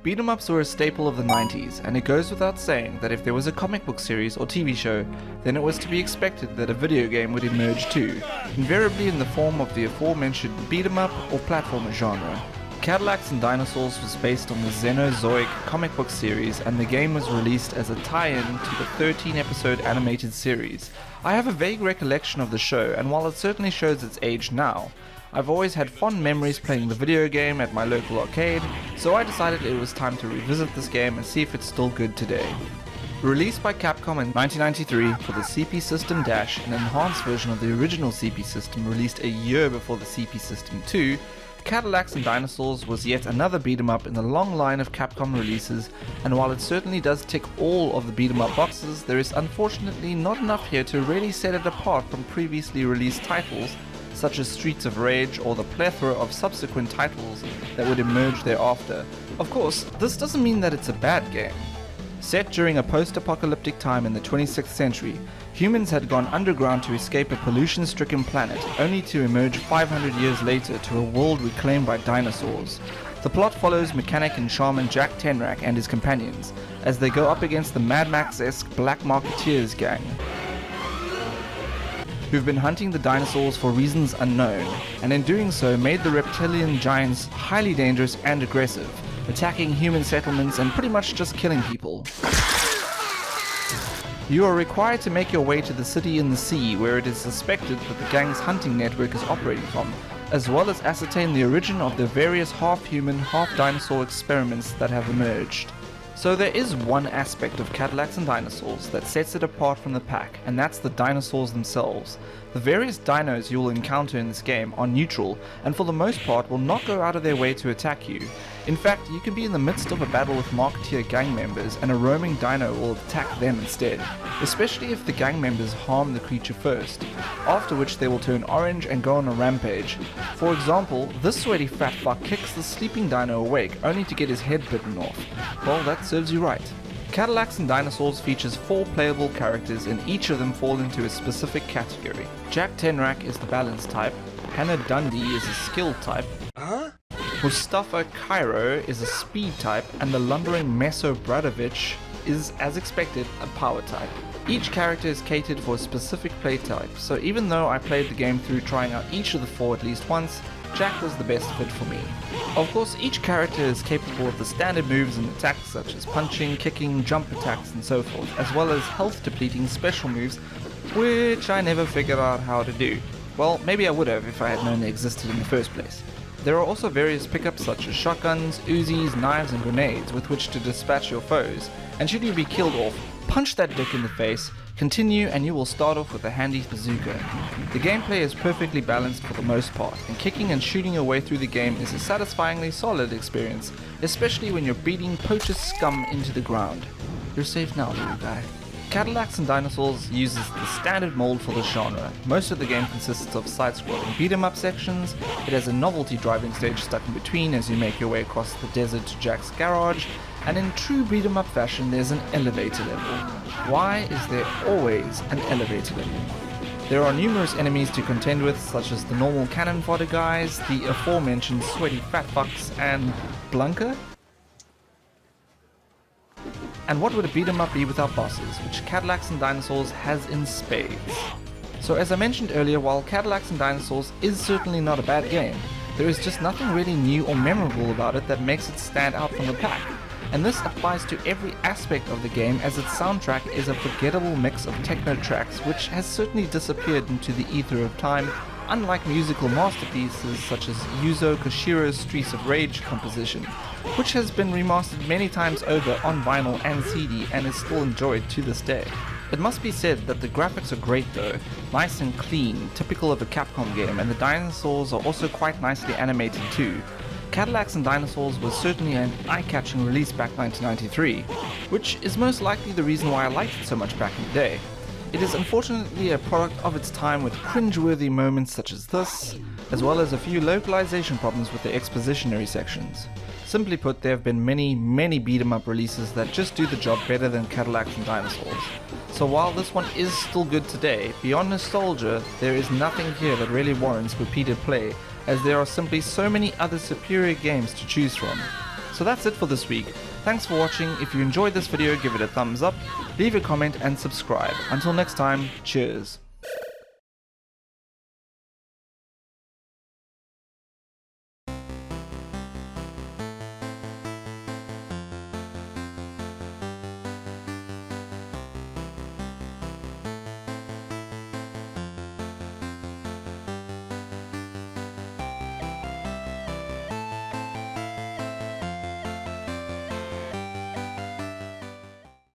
Beat 'em ups were a staple of the 90s, and it goes without saying that if there was a comic book series or TV show, then it was to be expected that a video game would emerge too, invariably in the form of the aforementioned beat 'em up or platformer genre. Cadillacs and Dinosaurs was based on the Xenozoic comic book series, and the game was released as a tie-in to the 13-episode animated series. I have a vague recollection of the show, and while it certainly shows its age now, I've always had fond memories playing the video game at my local arcade, so I decided it was time to revisit this game and see if it's still good today. Released by Capcom in 1993 for the cps-dash, an enhanced version of the original CP system released a year before the CP System 2, Cadillacs and Dinosaurs was yet another beat-em up in the long line of Capcom releases, and while it certainly does tick all of the beat-em up boxes, there is unfortunately not enough here to really set it apart from previously released titles such as Streets of Rage or the plethora of subsequent titles that would emerge thereafter. Of course, this doesn't mean that it's a bad game. Set during a post-apocalyptic time in the 26th century, humans had gone underground to escape a pollution-stricken planet, only to emerge 500 years later to a world reclaimed by dinosaurs. The plot follows mechanic and shaman Jack Tenrak and his companions, as they go up against the Mad Max-esque Black Marketeers gang, who've been hunting the dinosaurs for reasons unknown, and in doing so made the reptilian giants highly dangerous and aggressive, attacking human settlements and pretty much just killing people. You are required to make your way to the city in the sea, where it is suspected that the gang's hunting network is operating from, as well as ascertain the origin of the various half-human, half-dinosaur experiments that have emerged. So there is one aspect of Cadillacs and Dinosaurs that sets it apart from the pack, and that's the dinosaurs themselves. The various dinos you will encounter in this game are neutral, and for the most part will not go out of their way to attack you. In fact, you can be in the midst of a battle with Marketeer gang members and a roaming dino will attack them instead, especially if the gang members harm the creature first, after which they will turn orange and go on a rampage. For example, this sweaty fat fuck kicks the sleeping dino awake only to get his head bitten off. Well, that serves you right. Cadillacs and Dinosaurs features 4 playable characters, and each of them fall into a specific category. Jack Tenrak is the balance type, Hannah Dundee is a skill type, Mustafa Cairo is a speed type, and the lumbering Meso Bradovich is, as expected, a power type. Each character is catered for a specific play type, so even though I played the game through trying out each of the 4 at least once, Jack was the best fit for me. Of course, each character is capable of the standard moves and attacks such as punching, kicking, jump attacks and so forth, as well as health depleting special moves, which I never figured out how to do. Well, maybe I would have if I had known they existed in the first place. There are also various pickups such as shotguns, Uzis, knives and grenades with which to dispatch your foes, and should you be killed off, punch that dick in the face, continue and you will start off with a handy bazooka. The gameplay is perfectly balanced for the most part, and kicking and shooting your way through the game is a satisfyingly solid experience, especially when you're beating poacher scum into the ground. You're safe now, little guy. Cadillacs and Dinosaurs uses the standard mold for the genre. Most of the game consists of side-scrolling beat-em-up sections. It has a novelty driving stage stuck in between as you make your way across the desert to Jack's garage, and in true beat-em-up fashion there's an elevator level. Why is there always an elevator level? There are numerous enemies to contend with, such as the normal cannon fodder guys, the aforementioned sweaty fat fucks, and Blunker? And what would a beat 'em up be without bosses, which Cadillacs and Dinosaurs has in spades? So as I mentioned earlier, while Cadillacs and Dinosaurs is certainly not a bad game, there is just nothing really new or memorable about it that makes it stand out from the pack. And this applies to every aspect of the game, as its soundtrack is a forgettable mix of techno tracks which has certainly disappeared into the ether of time, unlike musical masterpieces such as Yuzo Koshiro's Streets of Rage composition, which has been remastered many times over on vinyl and CD and is still enjoyed to this day. It must be said that the graphics are great though, nice and clean, typical of a Capcom game, and the dinosaurs are also quite nicely animated too. Cadillacs and Dinosaurs was certainly an eye-catching release back 1993, which is most likely the reason why I liked it so much back in the day. It is unfortunately a product of its time with cringeworthy moments such as this, as well as a few localization problems with the expositionary sections. Simply put, there have been many beat 'em up releases that just do the job better than Cadillacs and Dinosaurs. So while this one is still good today, beyond nostalgia, there is nothing here that really warrants repeated play, as there are simply so many other superior games to choose from. So that's it for this week. Thanks for watching. If you enjoyed this video, give it a thumbs up, leave a comment and subscribe. Until next time, cheers.